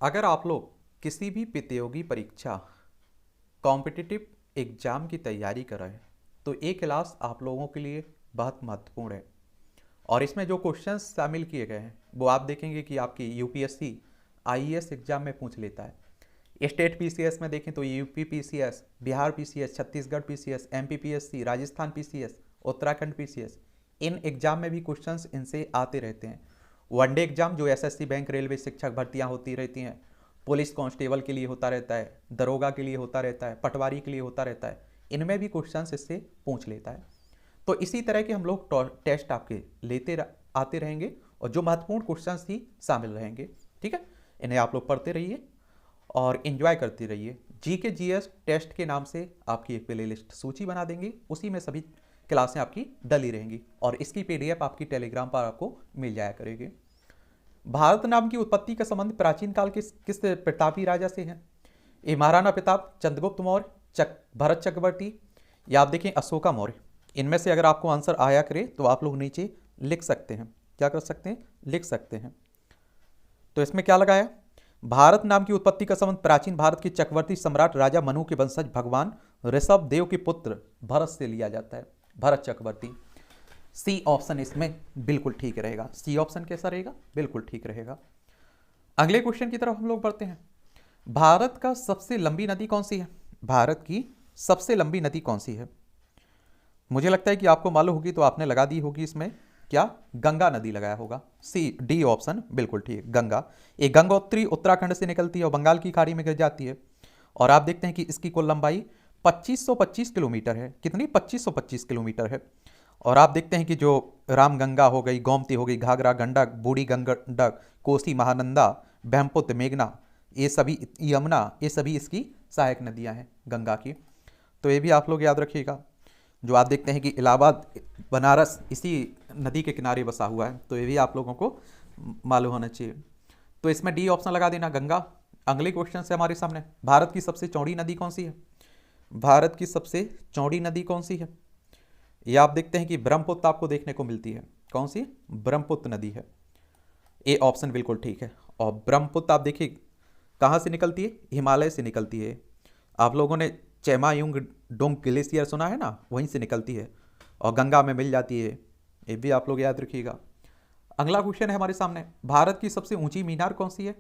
अगर आप लोग किसी भी प्रतियोगी परीक्षा कॉम्पिटिटिव एग्ज़ाम की तैयारी कर रहे हैं तो ये क्लास आप लोगों के लिए बहुत महत्वपूर्ण है। और इसमें जो क्वेश्चंस शामिल किए गए हैं वो आप देखेंगे कि आपकी यूपीएससी आईएएस एग्जाम में पूछ लेता है। स्टेट पीसीएस में देखें तो UP PCS, Bihar PCS, Chhattisgarh PCS, MP PSC, Rajasthan PCS, Uttarakhand PCS, in exam में भी क्वेश्चंस इनसे आते रहते हैं। वनडे एग्जाम जो एसएससी, बैंक, रेलवे शिक्षक भर्तियां होती रहती हैं, पुलिस कांस्टेबल के लिए होता रहता है, दरोगा के लिए होता रहता है, पटवारी के लिए होता रहता है, इनमें भी क्वेश्चंस इससे पूछ लेता है। तो इसी तरह के हम लोग टेस्ट आपके आते रहेंगे और जो महत्वपूर्ण क्वेश्चंस ही शामिल रहेंगे। ठीक है, इन्हें आप लोग पढ़ते रहिए और इन्जॉय करते रहिए। जी के जीएस टेस्ट के नाम से आपकी एक प्ले लिस्ट सूची बना देंगे, उसी में सभी क्लासें आपकी डली रहेंगी और इसकी पीडीएफ आपकी टेलीग्राम पर आपको मिल जाया करेगी। भारत नाम की उत्पत्ति का संबंध प्राचीन काल के किस प्रतापी राजा से है? ये महाराणा प्रताप, चंद्रगुप्त मौर्य, भरत चक्रवर्ती, या आप देखें अशोका मौर्य। इनमें से अगर आपको आंसर आया करे तो आप लोग नीचे लिख सकते हैं। क्या कर सकते हैं? लिख सकते हैं। तो इसमें क्या लगाया? भारत नाम की उत्पत्ति का संबंध प्राचीन भारत के चक्रवर्ती सम्राट राजा मनु के वंशज भगवान ऋषभ देव के पुत्र भरत से लिया जाता है, भरत चक्रवर्ती। सी ऑप्शन इसमें बिल्कुल ठीक रहेगा। सी ऑप्शन कैसा रहेगा? बिल्कुल ठीक रहेगा। अगले क्वेश्चन की तरफ हम लोग बढ़ते हैं। भारत का सबसे लंबी नदी कौन सी है? भारत की सबसे लंबी नदी कौन सी है? मुझे लगता है कि आपको मालूम होगी तो आपने लगा दी होगी इसमें क्या? गंगा नदी लगाया होगा। सी डी ऑप्शन बिल्कुल ठीक, गंगा। ये गंगोत्री उत्तराखंड से निकलती है और बंगाल की खाड़ी में गिर जाती है। और आप देखते हैं कि इसकी कुल लंबाई 2525 किलोमीटर है। कितनी? 2525 किलोमीटर है। और आप देखते हैं कि जो रामगंगा हो गई, गोमती हो गई, घाघरा, गंडक, बूढ़ी गंडक, कोसी, महानंदा, ब्रह्मपुत्र, मेघना, ये सभी, यमुना, ये सभी इसकी सहायक नदियां हैं गंगा की। तो ये भी आप लोग याद रखिएगा। जो आप देखते हैं कि इलाहाबाद, बनारस इसी नदी के किनारे बसा हुआ है, तो ये भी आप लोगों को मालूम होना चाहिए। तो इसमें डी ऑप्शन लगा देना, गंगा। अगले क्वेश्चन से हमारे सामने, भारत की सबसे चौड़ी नदी कौन सी है? भारत की सबसे चौड़ी नदी कौन सी है? ये आप देखते हैं कि ब्रह्मपुत्र आपको देखने को मिलती है। कौन सी? ब्रह्मपुत्र नदी है। ए ऑप्शन बिल्कुल ठीक है। और ब्रह्मपुत्र आप देखिए कहाँ से निकलती है? हिमालय से निकलती है। आप लोगों ने चेमायुंग डोंग ग्लेशियर सुना है ना, वहीं से निकलती है और गंगा में मिल जाती है। ये भी आप लोग याद रखिएगा। अगला क्वेश्चन है हमारे सामने, भारत की सबसे ऊंची मीनार कौन सी है?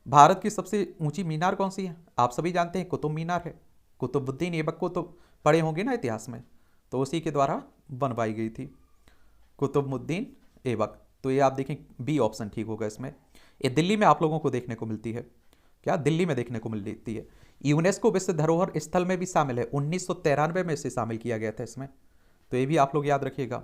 भारत की सबसे ऊंची मीनार कौन सी है? आप सभी जानते हैं कुतुब मीनार है। कुतुबुद्दीन ऐबक को तो पढ़े होंगे ना इतिहास में, तो उसी के द्वारा बनवाई गई थी, कुतुबुद्दीन ऐबक। तो ये आप देखें बी ऑप्शन ठीक होगा इसमें। ये दिल्ली में आप लोगों को देखने को मिलती है। क्या? दिल्ली में देखने को मिलती है। यूनेस्को विश्व धरोहर स्थल में भी शामिल है, 1993 में इसे शामिल किया गया था इसमें। तो ये भी आप लोग याद रखिएगा।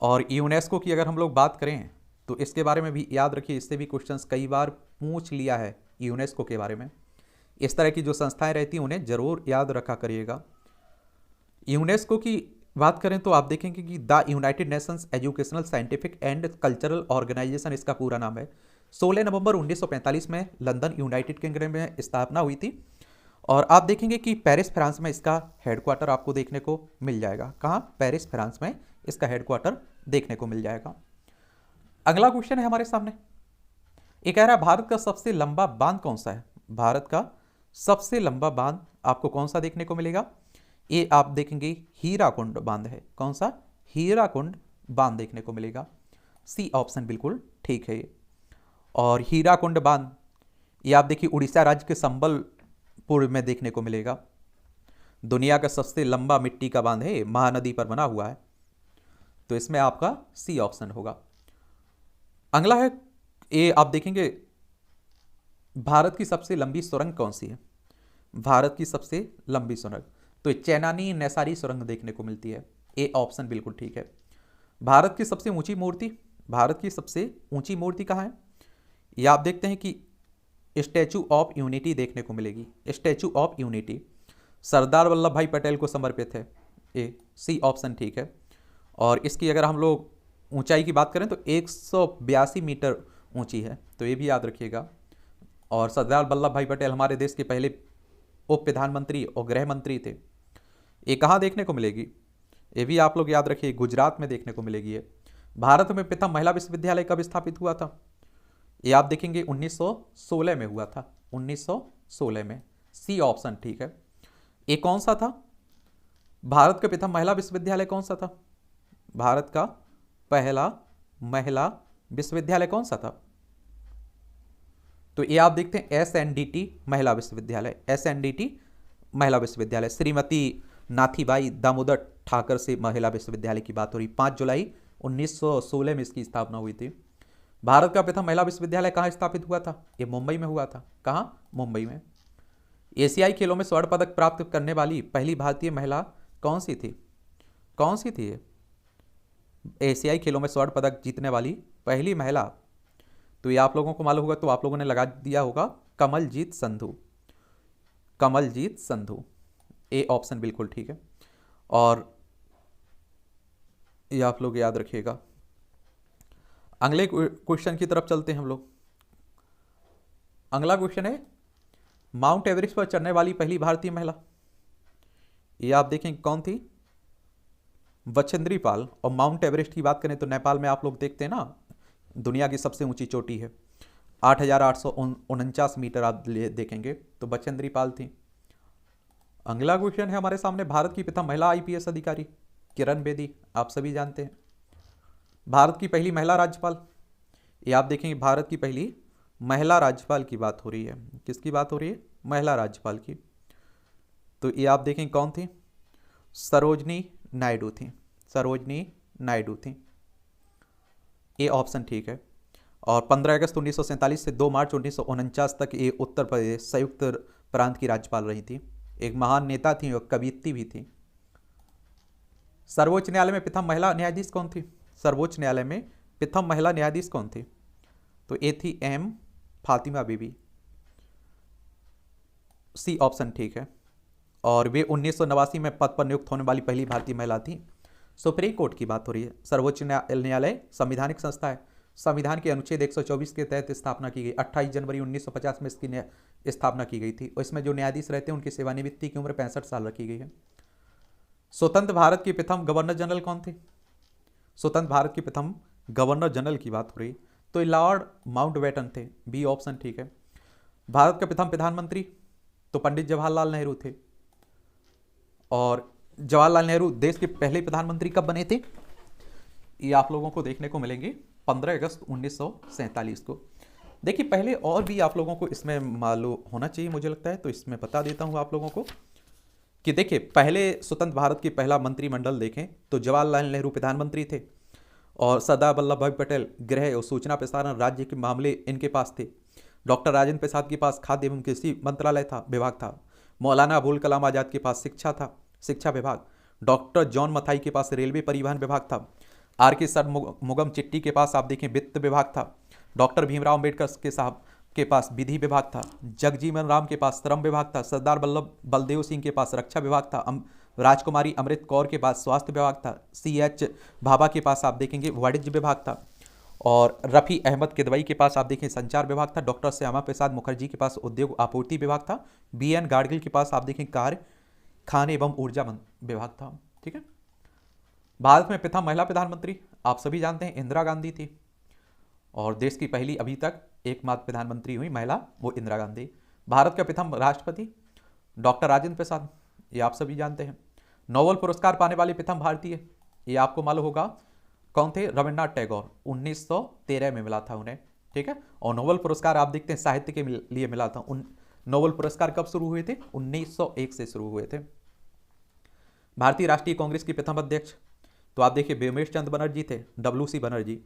और यूनेस्को की अगर हम लोग बात करें तो इसके बारे में भी याद रखिए, इससे भी क्वेश्चंस कई बार पूछ लिया है यूनेस्को के बारे में। इस तरह की जो संस्थाएं रहती हैं उन्हें जरूर याद रखा करिएगा। यूनेस्को की बात करें तो आप देखेंगे कि the United Nations Educational, Scientific and Cultural Organisation इसका पूरा नाम है। 16 नवंबर 1945 में लंदन यूनाइटेड किंगडम में स्थापना हुई थी। और आप देखेंगे कि पेरिस फ्रांस में इसका हेडक्वार्टर आपको देखने को मिल जाएगा। कहाँ? पेरिस फ्रांस में इसका हेडक्वार्टर देखने को मिल जाएगा। अगला क्वेश्चन है हमारे सामने, ये कह रहा है भारत का सबसे लंबा बांध कौन सा है? भारत का सबसे लंबा बांध आपको कौन सा देखने को मिलेगा? ये आप देखेंगे हीराकुंड बांध है। कौन सा? हीराकुंड बांध देखने को मिलेगा। सी ऑप्शन बिल्कुल ठीक है ये। और हीराकुंड बांध ये आप देखिए उड़ीसा राज्य के संबलपुर में देखने को मिलेगा। दुनिया का सबसे लंबा मिट्टी का बांध है, महानदी पर बना हुआ है। तो इसमें आपका सी ऑप्शन होगा। अगला है, ये आप देखेंगे भारत की सबसे लंबी सुरंग कौन सी है? भारत की सबसे लंबी सुरंग तो चेनानी नेसारी सुरंग देखने को मिलती है। ए ऑप्शन बिल्कुल ठीक है। भारत की सबसे ऊंची मूर्ति, भारत की सबसे ऊंची मूर्ति कहाँ है? ये आप देखते हैं कि स्टैचू ऑफ यूनिटी देखने को मिलेगी। Statue of unity Sardar Vallabh भाई पटेल को समर्पित है। ए सी ऑप्शन ठीक है। और इसकी अगर हम लोग ऊंचाई की बात करें तो 182 मीटर ऊंची है, तो ये भी याद रखिएगा। और सरदार वल्लभ भाई पटेल हमारे देश के पहले उप प्रधानमंत्री और गृह मंत्री थे। ये कहाँ देखने को मिलेगी? ये भी आप लोग याद रखिए, गुजरात में देखने को मिलेगी। ये भारत में प्रथम महिला विश्वविद्यालय कब स्थापित हुआ था? ये आप देखेंगे 1916 में हुआ था, 1916 में। सी ऑप्शन ठीक है। ये कौन सा था? भारत का प्रथम महिला विश्वविद्यालय कौन सा था? भारत का पहला महिला विश्वविद्यालय कौन सा था? तो ये आप देखते हैं SNDT महिला विश्वविद्यालय, SNDT महिला विश्वविद्यालय। श्रीमती नाथीबाई दामोदर ठाकर से महिला विश्वविद्यालय की बात हो रही। 5 जुलाई 1916 में इसकी स्थापना हुई थी। भारत का प्रथम महिला विश्वविद्यालय कहाँ स्थापित हुआ था? ये मुंबई में हुआ था। कहाँ? मुंबई में। एशियाई खेलों में स्वर्ण पदक प्राप्त करने वाली पहली भारतीय महिला कौन सी थी? कौन सी थी ये? एशियाई खेलों में स्वर्ण पदक जीतने वाली पहली महिला, तो ये आप लोगों को मालूम होगा, तो आप लोगों ने लगा दिया होगा कमलजीत संधू। कमलजीत संधू, ए ऑप्शन बिल्कुल ठीक है। और ये आप लोग याद रखिएगा। अगले क्वेश्चन की तरफ चलते हैं हम लोग। अगला क्वेश्चन है माउंट एवरेस्ट पर चढ़ने वाली पहली भारतीय महिला। ये आप देखें कौन थी? बछेंद्री पाल। और माउंट एवरेस्ट की बात करें तो नेपाल में आप लोग देखते हैं ना, दुनिया की सबसे ऊंची चोटी है, 8,849 मीटर आप देखेंगे, तो बछेंद्री पाल थी। अगला क्वेश्चन है हमारे सामने, भारत की प्रथम महिला IPS अधिकारी किरण बेदी, आप सभी जानते हैं। भारत की पहली महिला राज्यपाल, ये आप देखेंगे भारत की पहली महिला राज्यपाल की बात हो रही है। किसकी बात हो रही है? महिला राज्यपाल की। तो ये आप देखें कौन थी? सरोजनी नायडू थी। सरोजनी नायडू थी। ये ऑप्शन ठीक है। और 15 अगस्त 1947 से 2 मार्च 1949 तक ये उत्तर प्रदेश संयुक्त प्रांत की राज्यपाल रही थी। एक महान नेता थी और कवियत्री भी थी। सर्वोच्च न्यायालय में प्रथम महिला न्यायाधीश कौन थी? सर्वोच्च न्यायालय में प्रथम महिला न्यायाधीश कौन थी? तो ये थी M फातिमा बीबी। सी ऑप्शन ठीक है। और वे 1989 में पद पर नियुक्त होने वाली पहली भारतीय महिला थी। सुप्रीम कोर्ट की बात हो रही है। सर्वोच्च न्यायालय संवैधानिक संस्था है। संविधान के अनुच्छेद 124 के तहत स्थापना की गई। 28 जनवरी 1950 में इसकी स्थापना की गई थी। और इसमें जो न्यायाधीश रहते हैं उनकी सेवानिवृत्ति की उम्र 65 साल रखी गई है। स्वतंत्र भारत के प्रथम गवर्नर जनरल कौन थे? स्वतंत्र भारत के प्रथम गवर्नर जनरल की बात हो रही, तो लॉर्ड माउंटबेटन थे। बी ऑप्शन ठीक है। भारत के प्रथम प्रधानमंत्री, तो पंडित जवाहरलाल नेहरू थे। और जवाहरलाल नेहरू देश के पहले प्रधानमंत्री कब बने थे? ये आप लोगों को देखने को मिलेंगे 15 अगस्त 1947 को। देखिए पहले और भी आप लोगों को इसमें मालूम होना चाहिए मुझे लगता है, तो इसमें बता देता हूँ आप लोगों को कि देखिए पहले स्वतंत्र भारत की पहला मंत्रिमंडल देखें तो जवाहरलाल नेहरू प्रधानमंत्री थे और सरदार वल्लभ भाई पटेल गृह और सूचना प्रसारण राज्य के मामले इनके पास थे। डॉक्टर राजेंद्र प्रसाद के पास खाद्य एवं कृषि मंत्रालय था, विभाग था। मौलाना अबुल कलाम आज़ाद के पास शिक्षा था, शिक्षा विभाग। डॉक्टर जॉन मथाई के पास रेलवे परिवहन विभाग था। RK षणमुगम चिट्टी के पास आप देखें वित्त विभाग था। डॉक्टर भीमराव अम्बेडकर के साहब के पास विधि विभाग था। जगजीवन राम के पास श्रम विभाग था। सरदार वल्लभ बलदेव सिंह के पास रक्षा विभाग था। राजकुमारी अमृत कौर के पास स्वास्थ्य विभाग था। CH भाभा के पास आप देखेंगे वाणिज्य विभाग था। और रफ़ी अहमद किदवई के पास आप देखें संचार विभाग था। डॉक्टर श्यामा प्रसाद मुखर्जी के पास उद्योग आपूर्ति विभाग था। BN गाडगिल के पास आप देखें कार्य खान एवं ऊर्जा विभाग था। ठीक है। भारत में प्रथम महिला प्रधानमंत्री आप सभी जानते हैं इंदिरा गांधी थी। और देश की पहली अभी तक एकमात्र प्रधानमंत्री हुई महिला वो इंदिरा गांधी। भारत का प्रथम राष्ट्रपति डॉक्टर राजेंद्र प्रसाद, ये आप सभी जानते हैं। नोबेल पुरस्कार पाने वाले प्रथम भारतीय, ये आपको मालूम होगा कौन थे? रविन्द्रनाथ टैगोर। 1913 में मिला था उन्हें। ठीक है। और नोबेल पुरस्कार आप देखते हैं साहित्य के लिए मिला था। नोबेल पुरस्कार कब शुरू हुए थे? 1901 से शुरू हुए थे। भारतीय राष्ट्रीय कांग्रेस की प्रथम अध्यक्ष, तो आप देखिए व्योमेश चंद्र बनर्जी थे, WC बनर्जी।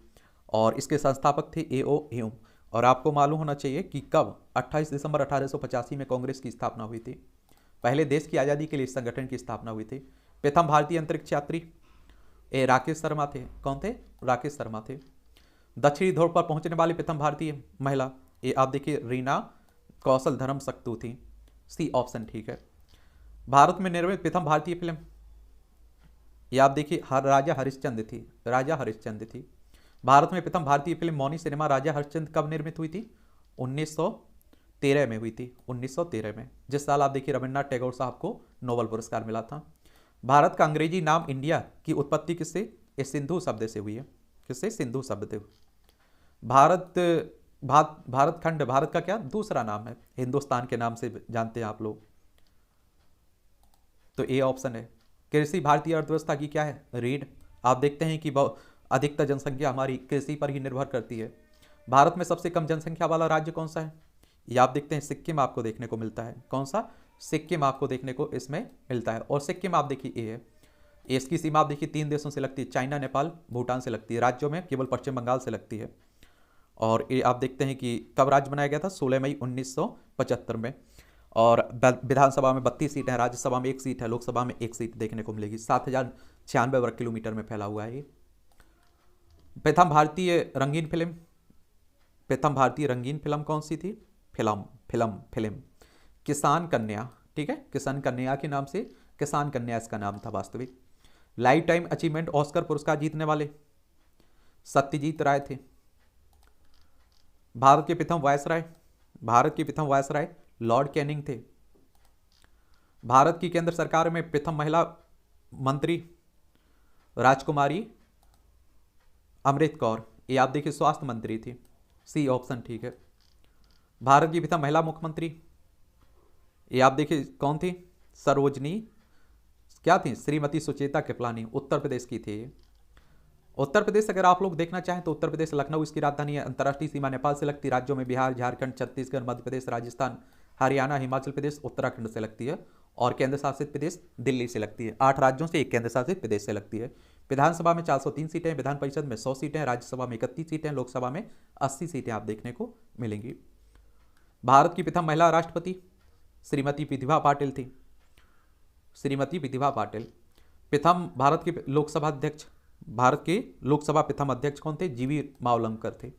और इसके संस्थापक थे A.O. ह्यूम। और आपको मालूम होना चाहिए कि कब 28 दिसंबर 1885 में कांग्रेस की स्थापना हुई थी। पहले देश की आज़ादी के लिए इस संगठन की स्थापना हुई थी। प्रथम भारतीय अंतरिक्ष यात्री राकेश शर्मा थे। कौन थे? राकेश शर्मा थे। दक्षिणी ध्रुव पर पहुंचने वाली प्रथम भारतीय महिला, ये आप देखिए रीना कौशल धर्म सक्तू थी। सी ऑप्शन ठीक है। भारत में निर्मित प्रथम भारतीय फिल्म, ये आप देखिए राजा हरिश्चंद्र थी। राजा हरिश्चंद्र थी। भारत में प्रथम भारतीय फिल्म मौनी सिनेमा राजा हरिश्चंद्र कब निर्मित हुई थी? 1913 में हुई थी। 1913 में, जिस साल आप देखिए रविन्द्रनाथ टैगोर साहब को नोबेल पुरस्कार मिला था। भारत का अंग्रेजी नाम इंडिया की उत्पत्ति किससे? सिंधु शब्द से हुई है। किससे? सिंधु शब्द से। भारत भारत खंड भारत का क्या दूसरा नाम है, हिंदुस्तान के नाम से जानते हैं आप लोग। तो ए ऑप्शन है। कृषि भारतीय अर्थव्यवस्था की क्या है रीढ़। आप देखते हैं कि अधिकतर जनसंख्या हमारी कृषि पर ही निर्भर करती है। भारत में सबसे कम जनसंख्या वाला राज्य कौन सा है, ये आप देखते हैं सिक्किम आपको देखने को मिलता है। कौन सा, सिक्किम आपको देखने को इसमें मिलता है। और सिक्किम आप देखिए ए है। इसकी सीमा आप देखिए 3 देशों से लगती है, चाइना, नेपाल, भूटान से लगती है। राज्यों में केवल पश्चिम बंगाल से लगती है। और ये आप देखते हैं कि कब राज्य बनाया गया था, 16 मई 1975 में। और विधानसभा में 32 सीट है, राज्यसभा में 1 सीट है, लोकसभा में 1 सीट देखने को मिलेगी। 7096 वर्ग किलोमीटर में फैला हुआ है ये। प्रथम भारतीय रंगीन फिल्म, प्रथम भारतीय रंगीन फिल्म कौन सी थी, फिल्म किसान कन्या। ठीक है, किसान कन्या के नाम से किसान कन्या इसका नाम था वास्तविक। लाइफ टाइम अचीवमेंट ऑस्कर पुरस्कार जीतने वाले सत्यजीत राय थे। भारत के प्रथम वायसराय, भारत के प्रथम वायसराय लॉर्ड कैनिंग थे। भारत की केंद्र सरकार में प्रथम महिला मंत्री राजकुमारी अमृत कौर, ये आप देखिए स्वास्थ्य मंत्री थी। सी ऑप्शन ठीक है। भारत की प्रथम महिला मुख्यमंत्री, ये आप देखिए कौन थी, सरोजनी क्या थी, श्रीमती सुचेता कृपलानी, उत्तर प्रदेश की थी। उत्तर प्रदेश अगर आप लोग देखना चाहें तो उत्तर प्रदेश लखनऊ इसकी राजधानी है। अंतर्राष्ट्रीय सीमा नेपाल से लगती है। राज्यों में बिहार, झारखंड, छत्तीसगढ़, मध्य प्रदेश, राजस्थान, हरियाणा, हिमाचल प्रदेश, उत्तराखंड से लगती है। और केंद्र शासित प्रदेश दिल्ली से लगती है। 8 राज्यों से 1 केंद्र शासित प्रदेश से लगती है। विधानसभा में 403 सीटें, विधान परिषद में 100 सीटें, राज्यसभा में 31 सीटें, लोकसभा में 80 सीटें आप देखने को मिलेंगी। भारत की प्रथम महिला राष्ट्रपति श्रीमती प्रतिभा पाटिल थी, श्रीमती प्रतिभा पाटिल। प्रथम भारत के लोकसभा अध्यक्ष, भारत के लोकसभा प्रथम अध्यक्ष कौन थे, जीवी मावलंकर थे।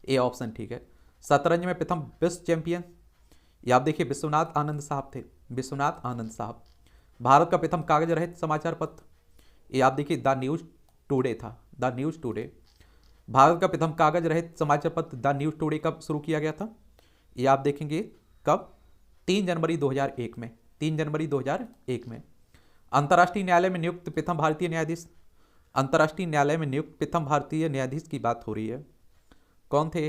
ए ऑप्शन ठीक है। शतरंज में प्रथम विश्व चैंपियन, ये आप देखिए विश्वनाथ आनंद साहब थे, विश्वनाथ आनंद साहब। भारत का प्रथम कागज रहित समाचार पत्र, ये आप देखिए द न्यूज टुडे था, द न्यूज टुडे। भारत का प्रथम कागज रहित समाचार पत्र द न्यूज टुडे कब शुरू किया गया था, ये आप देखेंगे कब, 3 जनवरी 2001 में, 3 जनवरी 2001 में। अंतर्राष्ट्रीय न्यायालय में नियुक्त प्रथम भारतीय न्यायाधीश, अंतर्राष्ट्रीय न्यायालय में नियुक्त प्रथम भारतीय न्यायाधीश की बात हो रही है, कौन थे,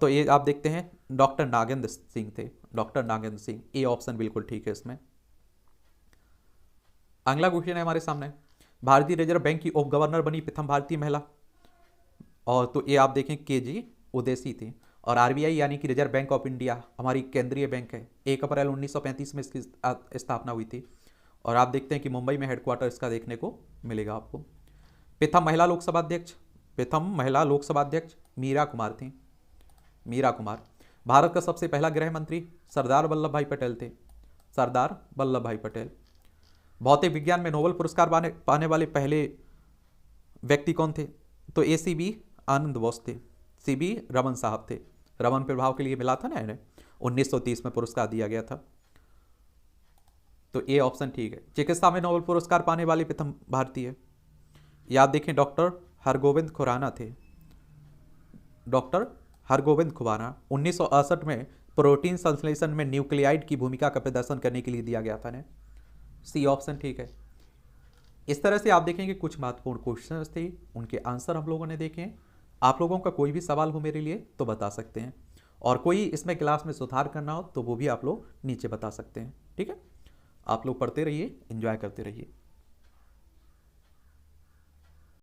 तो ये आप देखते हैं डॉक्टर नागेंद्र सिंह थे, doctor Nagendra Singh. A option बिल्कुल ठीक है इसमें। अगला क्वेश्चन है हमारे सामने, भारतीय रिजर्व बैंक की उप गवर्नर बनी प्रथम भारतीय महिला, और तो ये आप देखें केजी उदेसी थी। और आरबीआई यानी कि रिजर्व बैंक ऑफ इंडिया हमारी केंद्रीय बैंक है, 1 अप्रैल 1935 में इसकी स्थापना हुई थी। और आप देखते हैं कि मुंबई में हेडक्वार्टर इसका देखने को मिलेगा आपको। प्रथम महिला लोकसभा अध्यक्ष, प्रथम महिला लोकसभा अध्यक्ष मीरा कुमार थी, मीरा कुमार। भारत का सबसे पहला गृह मंत्री सरदार वल्लभ भाई पटेल थे, सरदार वल्लभ भाई पटेल। भौतिक विज्ञान में नोबेल पुरस्कार पाने वाले पहले व्यक्ति कौन थे, तो ए सी बी आनंद बोस थे, सी बी रमन साहब थे। रमन प्रभाव के लिए मिला था ना इन्हें, 1930 में पुरस्कार दिया गया था। तो ए ऑप्शन ठीक है। चिकित्सा में नोबेल पुरस्कार पाने वाले प्रथम भारतीय, याद देखें डॉक्टर हरगोविंद खुराना थे, डॉक्टर हरगोविंद खुराना। 1968 में प्रोटीन संश्लेषण में न्यूक्लियाइड की भूमिका का प्रदर्शन करने के लिए दिया गया था। सी ऑप्शन ठीक है। इस तरह से आप देखेंगे कुछ महत्वपूर्ण क्वेश्चंस थे, उनके आंसर हम लोगों ने देखे हैं। आप लोगों का कोई भी सवाल हो मेरे लिए तो बता सकते हैं, और कोई इसमें क्लास में सुधार करना हो तो वो भी आप लोग नीचे बता सकते हैं। ठीक है, आप लोग पढ़ते रहिए, एंजॉय करते रहिए।